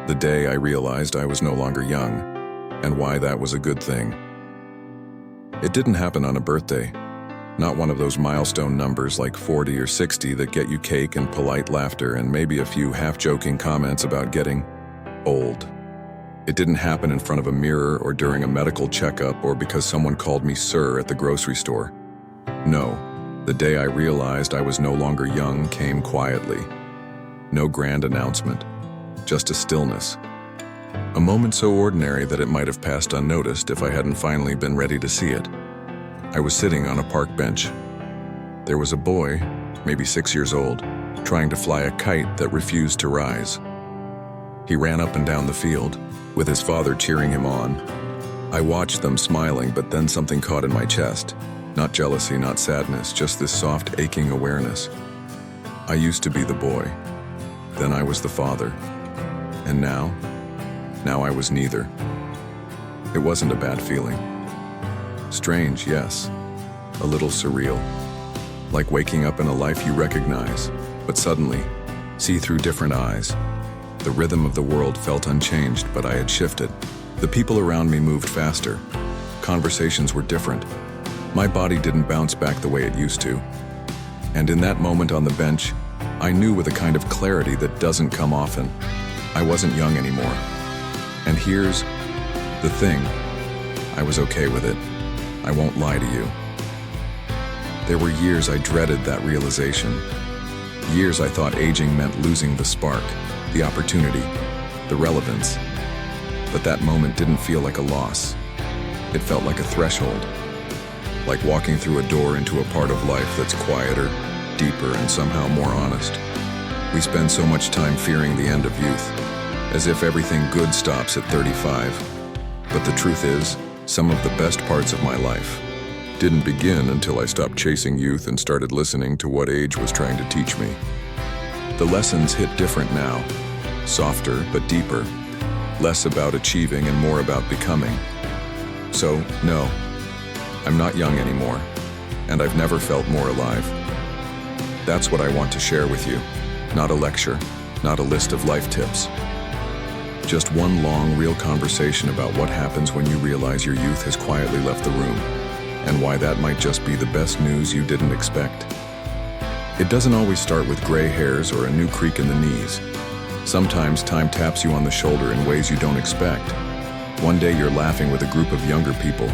The day I realized I was no longer young, and why that was a good thing. It didn't happen on a birthday, not one of those milestone numbers like 40 or 60 that get you cake and polite laughter and maybe a few half-joking comments about getting old. It didn't happen in front of a mirror or during a medical checkup or because someone called me sir at the grocery store. No, the day I realized I was no longer young came quietly. No grand announcement, just a stillness. A moment so ordinary that it might have passed unnoticed if I hadn't finally been ready to see it. I was sitting on a park bench. There was a boy, maybe 6 years old, trying to fly a kite that refused to rise. He ran up and down the field, with his father cheering him on. I watched them smiling, but then something caught in my chest. Not jealousy, not sadness, just this soft, aching awareness. I used to be the boy. Then I was the father. And now I was neither. It wasn't a bad feeling. Strange, yes. A little surreal. Like waking up in a life you recognize, but suddenly see through different eyes. The rhythm of the world felt unchanged, but I had shifted. The people around me moved faster. Conversations were different. My body didn't bounce back the way it used to. And in that moment on the bench, I knew with a kind of clarity that doesn't come often. I wasn't young anymore. And here's the thing. I was okay with it. I won't lie to you. There were years I dreaded that realization. Years I thought aging meant losing the spark, the opportunity, the relevance. But that moment didn't feel like a loss. It felt like a threshold. Like walking through a door into a part of life that's quieter, deeper, and somehow more honest. We spend so much time fearing the end of youth, as if everything good stops at 35. But the truth is, some of the best parts of my life didn't begin until I stopped chasing youth and started listening to what age was trying to teach me. The lessons hit different now, softer but deeper, less about achieving and more about becoming. So, no, I'm not young anymore, and I've never felt more alive. That's what I want to share with you. Not a lecture, not a list of life tips. Just one long, real conversation about what happens when you realize your youth has quietly left the room, and why that might just be the best news you didn't expect. It doesn't always start with gray hairs or a new creak in the knees. Sometimes time taps you on the shoulder in ways you don't expect. One day you're laughing with a group of younger people,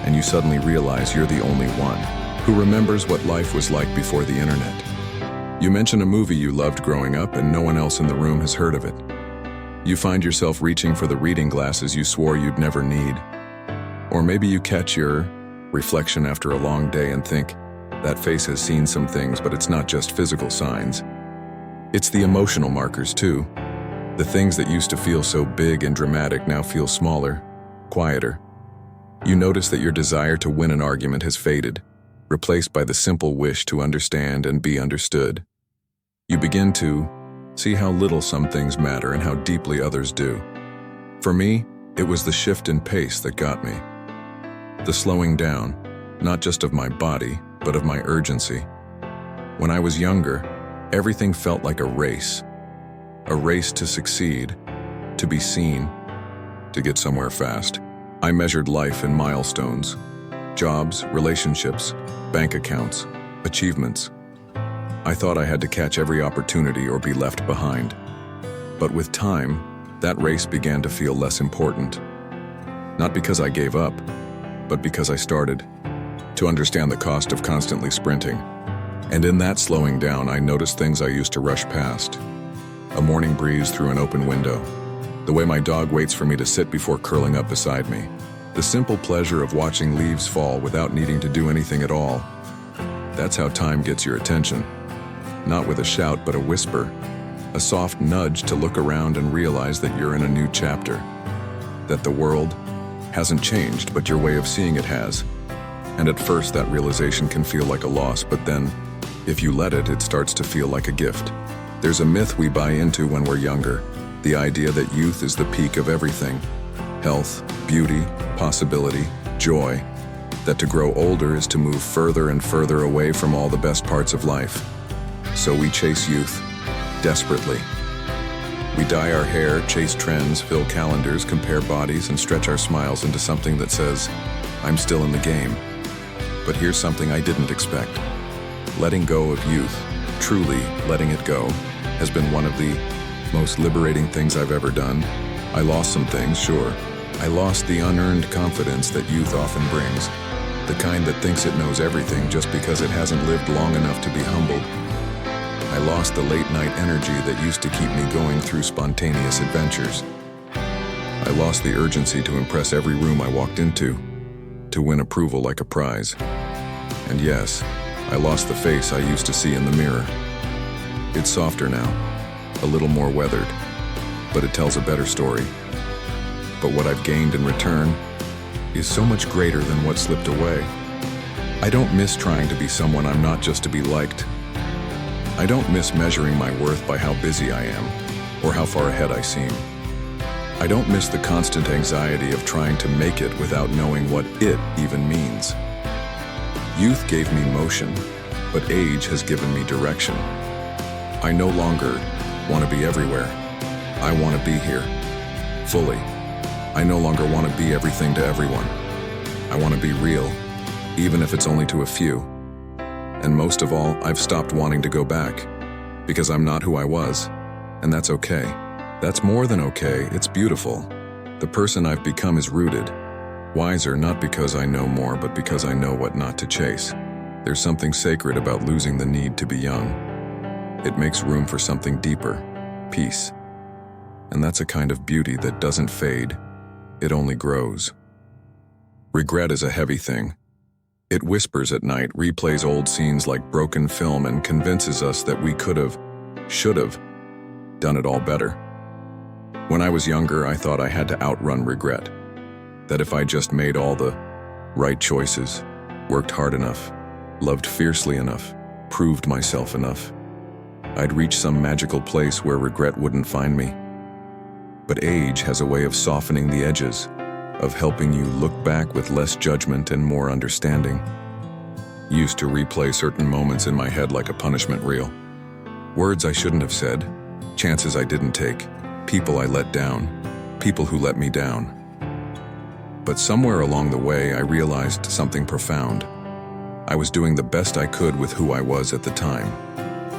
and you suddenly realize you're the only one who remembers what life was like before the internet. You mention a movie you loved growing up and no one else in the room has heard of it. You find yourself reaching for the reading glasses you swore you'd never need. Or maybe you catch your reflection after a long day and think, that face has seen some things, but it's not just physical signs. It's the emotional markers too. The things that used to feel so big and dramatic now feel smaller, quieter. You notice that your desire to win an argument has faded, replaced by the simple wish to understand and be understood. You begin to see how little some things matter and how deeply others do. For me, it was the shift in pace that got me. The slowing down, not just of my body, but of my urgency. When I was younger, everything felt like a race to succeed, to be seen, to get somewhere fast. I measured life in milestones, jobs, relationships, bank accounts, achievements. I thought I had to catch every opportunity or be left behind. But with time, that race began to feel less important. Not because I gave up, but because I started to understand the cost of constantly sprinting. And in that slowing down, I noticed things I used to rush past. A morning breeze through an open window, the way my dog waits for me to sit before curling up beside me, the simple pleasure of watching leaves fall without needing to do anything at all. That's how time gets your attention. Not with a shout, but a whisper, a soft nudge to look around and realize that you're in a new chapter, that the world hasn't changed, but your way of seeing it has. And at first that realization can feel like a loss, but then, if you let it, it starts to feel like a gift. There's a myth we buy into when we're younger, the idea that youth is the peak of everything. Health, beauty, possibility, joy. That to grow older is to move further and further away from all the best parts of life. So we chase youth, desperately. We dye our hair, chase trends, fill calendars, compare bodies, and stretch our smiles into something that says, "I'm still in the game." But here's something I didn't expect. Letting go of youth, truly letting it go, has been one of the most liberating things I've ever done. I lost some things, sure. I lost the unearned confidence that youth often brings, the kind that thinks it knows everything just because it hasn't lived long enough to be humbled. I lost the late-night energy that used to keep me going through spontaneous adventures. I lost the urgency to impress every room I walked into, to win approval like a prize. And yes, I lost the face I used to see in the mirror. It's softer now, a little more weathered, but it tells a better story. But what I've gained in return is so much greater than what slipped away. I don't miss trying to be someone I'm not just to be liked. I don't miss measuring my worth by how busy I am or how far ahead I seem. I don't miss the constant anxiety of trying to make it without knowing what it even means. Youth gave me motion, but age has given me direction. I no longer want to be everywhere. I want to be here, fully. I no longer want to be everything to everyone. I want to be real, even if it's only to a few. And most of all, I've stopped wanting to go back, because I'm not who I was, and that's okay. That's more than okay, it's beautiful. The person I've become is rooted, wiser not because I know more, but because I know what not to chase. There's something sacred about losing the need to be young. It makes room for something deeper, peace. And that's a kind of beauty that doesn't fade, it only grows. Regret is a heavy thing. It whispers at night, replays old scenes like broken film, and convinces us that we could have, should have, done it all better. When I was younger, I thought I had to outrun regret. That if I just made all the right choices, worked hard enough, loved fiercely enough, proved myself enough, I'd reach some magical place where regret wouldn't find me. But age has a way of softening the edges, of helping you look back with less judgment and more understanding. Used to replay certain moments in my head like a punishment reel. Words I shouldn't have said, chances I didn't take, people I let down, people who let me down. But somewhere along the way, I realized something profound. I was doing the best I could with who I was at the time,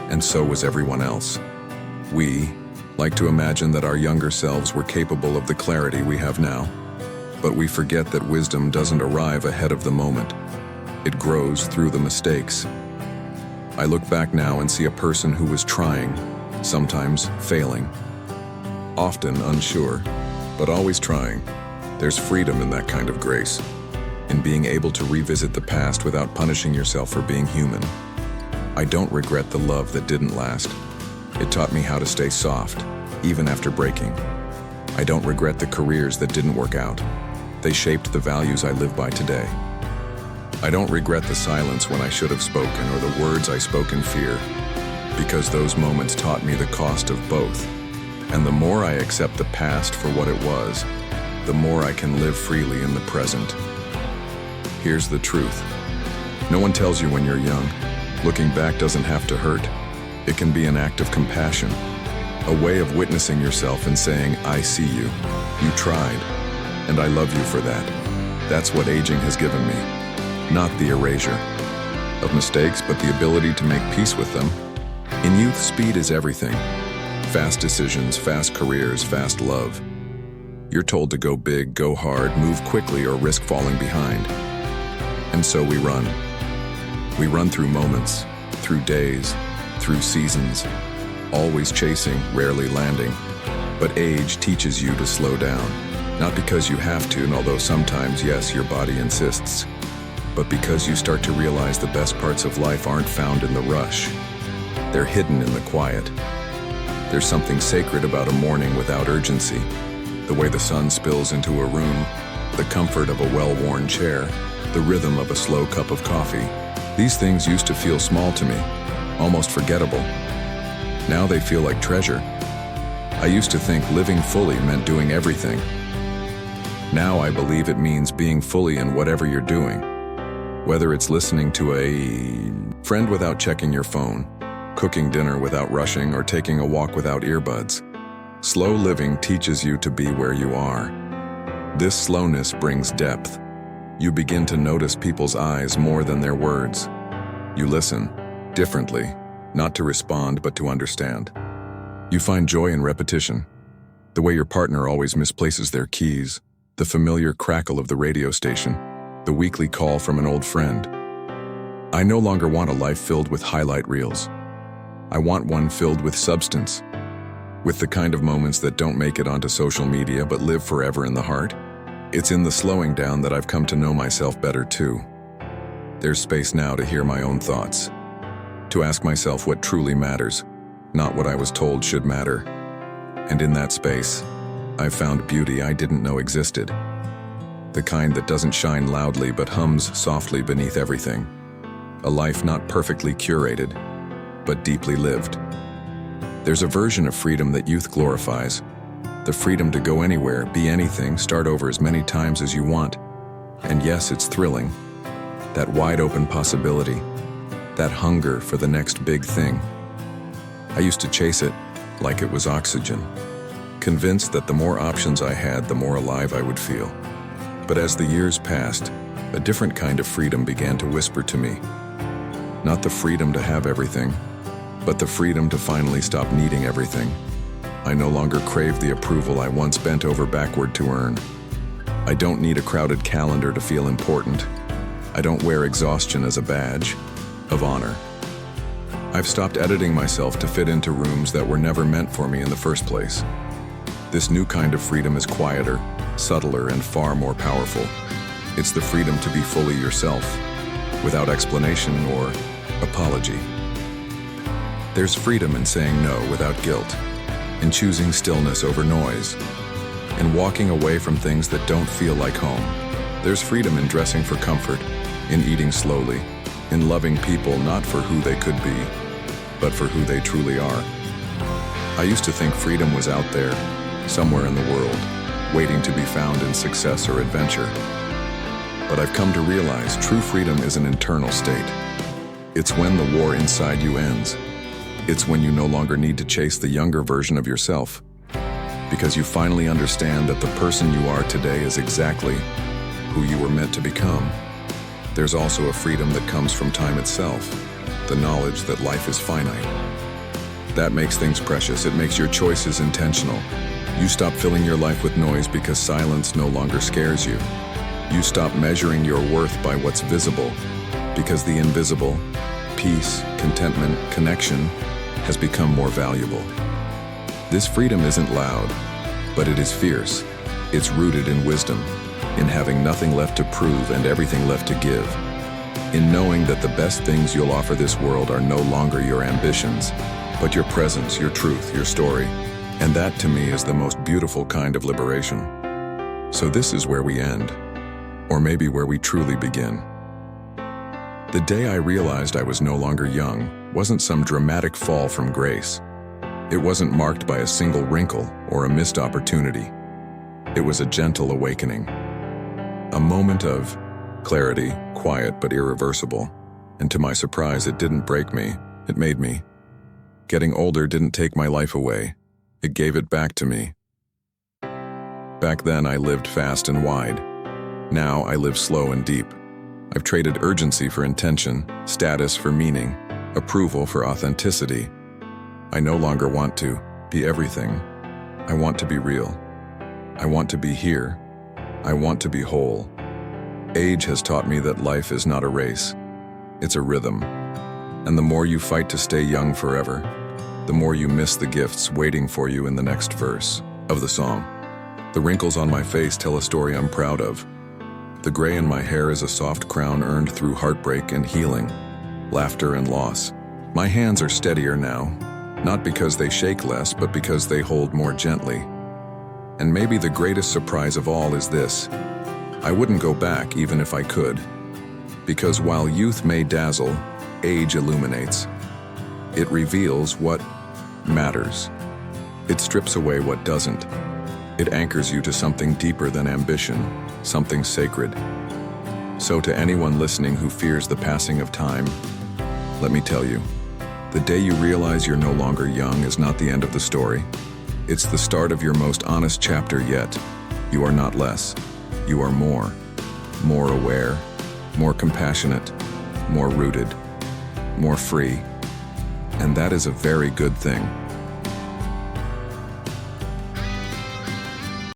and so was everyone else. We like to imagine that our younger selves were capable of the clarity we have now, but we forget that wisdom doesn't arrive ahead of the moment. It grows through the mistakes. I look back now and see a person who was trying, sometimes failing, often unsure, but always trying. There's freedom in that kind of grace, in being able to revisit the past without punishing yourself for being human. I don't regret the love that didn't last. It taught me how to stay soft, even after breaking. I don't regret the careers that didn't work out. They shaped the values I live by today. I don't regret the silence when I should have spoken or the words I spoke in fear, because those moments taught me the cost of both. And the more I accept the past for what it was, the more I can live freely in the present. Here's the truth. No one tells you when you're young, looking back doesn't have to hurt. It can be an act of compassion, a way of witnessing yourself and saying, I see you, you tried, and I love you for that. That's what aging has given me. Not the erasure of mistakes, but the ability to make peace with them. In youth, speed is everything. Fast decisions, fast careers, fast love. You're told to go big, go hard, move quickly, or risk falling behind. And so we run. We run through moments, through days, through seasons, always chasing, rarely landing. But age teaches you to slow down, not because you have to, although sometimes, yes, your body insists, but because you start to realize the best parts of life aren't found in the rush. They're hidden in the quiet. There's something sacred about a morning without urgency, the way the sun spills into a room, the comfort of a well-worn chair, the rhythm of a slow cup of coffee. These things used to feel small to me, almost forgettable. Now they feel like treasure. I used to think living fully meant doing everything. Now I believe it means being fully in whatever you're doing. Whether it's listening to a friend without checking your phone, cooking dinner without rushing, or taking a walk without earbuds. Slow living teaches you to be where you are. This slowness brings depth. You begin to notice people's eyes more than their words. You listen differently, not to respond but to understand. You find joy in repetition. The way your partner always misplaces their keys, the familiar crackle of the radio station, the weekly call from an old friend. I no longer want a life filled with highlight reels. I want one filled with substance, with the kind of moments that don't make it onto social media but live forever in the heart. It's in the slowing down that I've come to know myself better too. There's space now to hear my own thoughts, to ask myself what truly matters, not what I was told should matter. And in that space, I've found beauty I didn't know existed. The kind that doesn't shine loudly but hums softly beneath everything. A life not perfectly curated, but deeply lived. There's a version of freedom that youth glorifies. The freedom to go anywhere, be anything, start over as many times as you want. And yes, it's thrilling. That wide open possibility. That hunger for the next big thing. I used to chase it like it was oxygen, convinced that the more options I had, the more alive I would feel. But as the years passed, a different kind of freedom began to whisper to me. Not the freedom to have everything, but the freedom to finally stop needing everything. I no longer crave the approval I once bent over backward to earn. I don't need a crowded calendar to feel important. I don't wear exhaustion as a badge of honor. I've stopped editing myself to fit into rooms that were never meant for me in the first place. This new kind of freedom is quieter, subtler, and far more powerful. It's the freedom to be fully yourself, without explanation or apology. There's freedom in saying no without guilt, in choosing stillness over noise, in walking away from things that don't feel like home. There's freedom in dressing for comfort, in eating slowly, in loving people not for who they could be, but for who they truly are. I used to think freedom was out there, somewhere in the world, waiting to be found in success or adventure. But I've come to realize true freedom is an internal state. It's when the war inside you ends. It's when you no longer need to chase the younger version of yourself, because you finally understand that the person you are today is exactly who you were meant to become. There's also a freedom that comes from time itself, the knowledge that life is finite. That makes things precious. It makes your choices intentional. You stop filling your life with noise because silence no longer scares you. You stop measuring your worth by what's visible, because the invisible, peace, contentment, connection, has become more valuable. This freedom isn't loud, but it is fierce. It's rooted in wisdom, in having nothing left to prove and everything left to give, in knowing that the best things you'll offer this world are no longer your ambitions, but your presence, your truth, your story. And that, to me, is the most beautiful kind of liberation. So this is where we end, or maybe where we truly begin. The day I realized I was no longer young wasn't some dramatic fall from grace. It wasn't marked by a single wrinkle or a missed opportunity. It was a gentle awakening. A moment of clarity, quiet but irreversible. And to my surprise, it didn't break me, it made me. Getting older didn't take my life away. It gave it back to me. Back then, I lived fast and wide. Now, I live slow and deep. I've traded urgency for intention, status for meaning, approval for authenticity. I no longer want to be everything. I want to be real. I want to be here. I want to be whole. Age has taught me that life is not a race. It's a rhythm. And the more you fight to stay young forever, the more you miss the gifts waiting for you in the next verse of the song. The wrinkles on my face tell a story I'm proud of. The gray in my hair is a soft crown earned through heartbreak and healing, laughter and loss. My hands are steadier now, not because they shake less, but because they hold more gently. And maybe the greatest surprise of all is this: I wouldn't go back even if I could. Because while youth may dazzle, age illuminates. It reveals what matters. It strips away what doesn't. It anchors you to something deeper than ambition, something sacred. So to anyone listening who fears the passing of time, let me tell you, the day you realize you're no longer young is not the end of the story. It's the start of your most honest chapter yet. You are not less. You are more. More aware, more compassionate, more rooted, more free. And that is a very good thing.